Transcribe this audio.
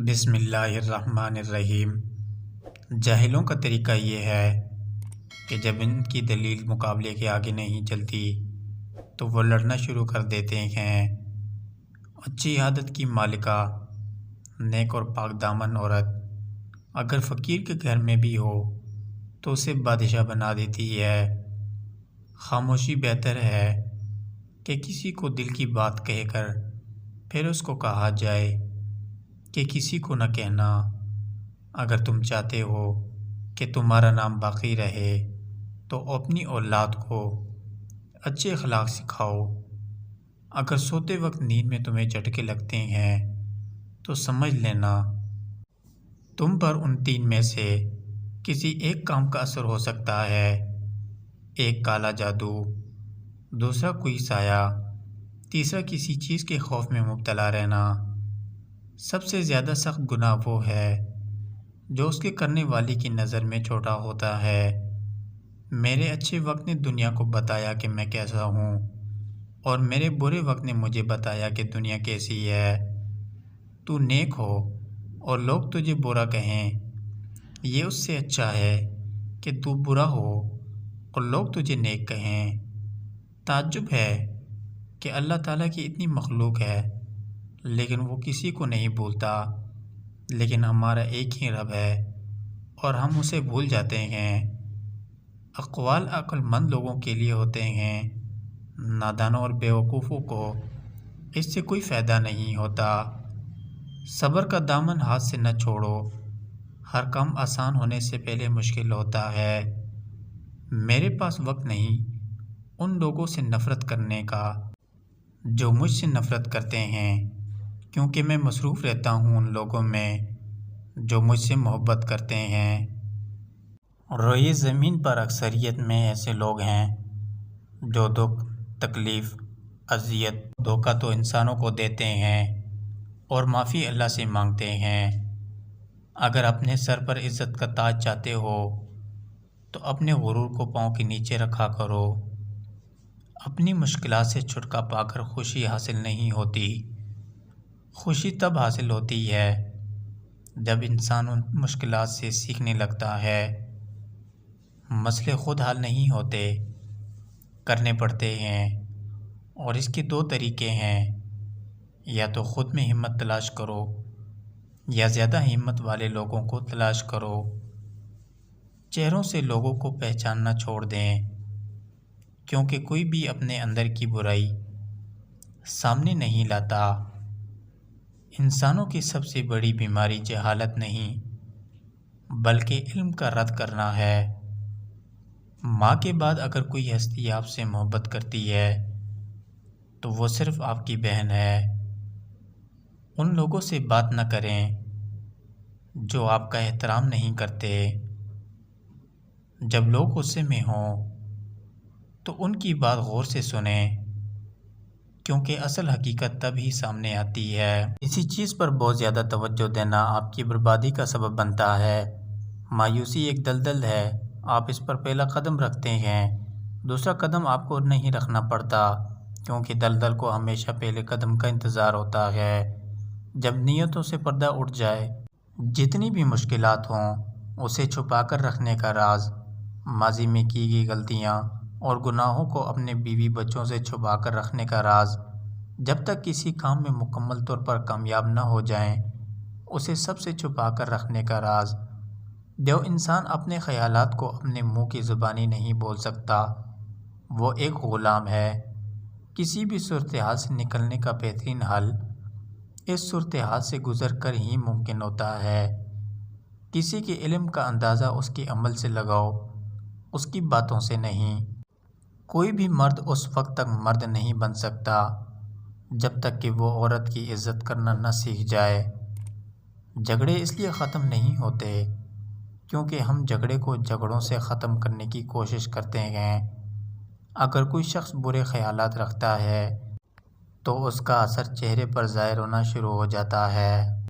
بسم اللہ الرحمن الرحیم۔ جاہلوں کا طریقہ یہ ہے کہ جب ان کی دلیل مقابلے کے آگے نہیں چلتی تو وہ لڑنا شروع کر دیتے ہیں۔ اچھی عادت کی مالکہ، نیک اور پاک دامن عورت اگر فقیر کے گھر میں بھی ہو تو اسے بادشاہ بنا دیتی ہے۔ خاموشی بہتر ہے کہ کسی کو دل کی بات کہہ کر پھر اس کو کہا جائے کہ کسی کو نہ کہنا۔ اگر تم چاہتے ہو کہ تمہارا نام باقی رہے تو اپنی اولاد کو اچھے اخلاق سکھاؤ۔ اگر سوتے وقت نیند میں تمہیں جھٹکے لگتے ہیں تو سمجھ لینا تم پر ان تین میں سے کسی ایک کام کا اثر ہو سکتا ہے۔ ایک کالا جادو، دوسرا کوئی سایہ، تیسرا کسی چیز کے خوف میں مبتلا رہنا۔ سب سے زیادہ سخت گناہ وہ ہے جو اس کے کرنے والے کی نظر میں چھوٹا ہوتا ہے۔ میرے اچھے وقت نے دنیا کو بتایا کہ میں کیسا ہوں، اور میرے برے وقت نے مجھے بتایا کہ دنیا کیسی ہے۔ تو نیک ہو اور لوگ تجھے برا کہیں، یہ اس سے اچھا ہے کہ تو برا ہو اور لوگ تجھے نیک کہیں۔ تعجب ہے کہ اللہ تعالیٰ کی اتنی مخلوق ہے لیکن وہ کسی کو نہیں بھولتا، لیکن ہمارا ایک ہی رب ہے اور ہم اسے بھول جاتے ہیں۔ اقوال عقل مند لوگوں کے لیے ہوتے ہیں، نادانوں اور بیوقوفوں کو اس سے کوئی فائدہ نہیں ہوتا۔ صبر کا دامن ہاتھ سے نہ چھوڑو، ہر کام آسان ہونے سے پہلے مشکل ہوتا ہے۔ میرے پاس وقت نہیں ان لوگوں سے نفرت کرنے کا جو مجھ سے نفرت کرتے ہیں، کیونکہ میں مصروف رہتا ہوں ان لوگوں میں جو مجھ سے محبت کرتے ہیں۔ روئے زمین پر اکثریت میں ایسے لوگ ہیں جو دکھ، تکلیف، اذیت، دھوکہ تو انسانوں کو دیتے ہیں اور معافی اللہ سے مانگتے ہیں۔ اگر اپنے سر پر عزت کا تاج چاہتے ہو تو اپنے غرور کو پاؤں کے نیچے رکھا کرو۔ اپنی مشکلات سے چھٹکا پا کر خوشی حاصل نہیں ہوتی۔ خوشی تب حاصل ہوتی ہے جب انسان ان مشکلات سے سیکھنے لگتا ہے۔ مسئلے خود حل نہیں ہوتے، کرنے پڑتے ہیں، اور اس کے دو طریقے ہیں، یا تو خود میں ہمت تلاش کرو یا زیادہ ہمت والے لوگوں کو تلاش کرو۔ چہروں سے لوگوں کو پہچاننا چھوڑ دیں، کیونکہ کوئی بھی اپنے اندر کی برائی سامنے نہیں لاتا۔ انسانوں کی سب سے بڑی بیماری جہالت نہیں بلکہ علم کا رد کرنا ہے۔ ماں کے بعد اگر کوئی ہستی آپ سے محبت کرتی ہے تو وہ صرف آپ کی بہن ہے۔ ان لوگوں سے بات نہ کریں جو آپ کا احترام نہیں کرتے۔ جب لوگ غصے میں ہوں تو ان کی بات غور سے سنیں، کیونکہ اصل حقیقت تب ہی سامنے آتی ہے۔ کسی چیز پر بہت زیادہ توجہ دینا آپ کی بربادی کا سبب بنتا ہے۔ مایوسی ایک دلدل ہے، آپ اس پر پہلا قدم رکھتے ہیں، دوسرا قدم آپ کو نہیں رکھنا پڑتا، کیونکہ دلدل کو ہمیشہ پہلے قدم کا انتظار ہوتا ہے۔ جب نیتوں سے پردہ اٹھ جائے، جتنی بھی مشکلات ہوں اسے چھپا کر رکھنے کا راز، ماضی میں کی گئی غلطیاں اور گناہوں کو اپنے بیوی بچوں سے چھپا کر رکھنے کا راز، جب تک کسی کام میں مکمل طور پر کامیاب نہ ہو جائیں اسے سب سے چھپا کر رکھنے کا راز۔ جو انسان اپنے خیالات کو اپنے منہ کی زبانی نہیں بول سکتا وہ ایک غلام ہے۔ کسی بھی صورتحال سے نکلنے کا بہترین حل اس صورتحال سے گزر کر ہی ممکن ہوتا ہے۔ کسی کے علم کا اندازہ اس کے عمل سے لگاؤ، اس کی باتوں سے نہیں۔ کوئی بھی مرد اس وقت تک مرد نہیں بن سکتا جب تک کہ وہ عورت کی عزت کرنا نہ سیکھ جائے۔ جھگڑے اس لیے ختم نہیں ہوتے کیونکہ ہم جھگڑے کو جھگڑوں سے ختم کرنے کی کوشش کرتے ہیں۔ اگر کوئی شخص برے خیالات رکھتا ہے تو اس کا اثر چہرے پر ظاہر ہونا شروع ہو جاتا ہے۔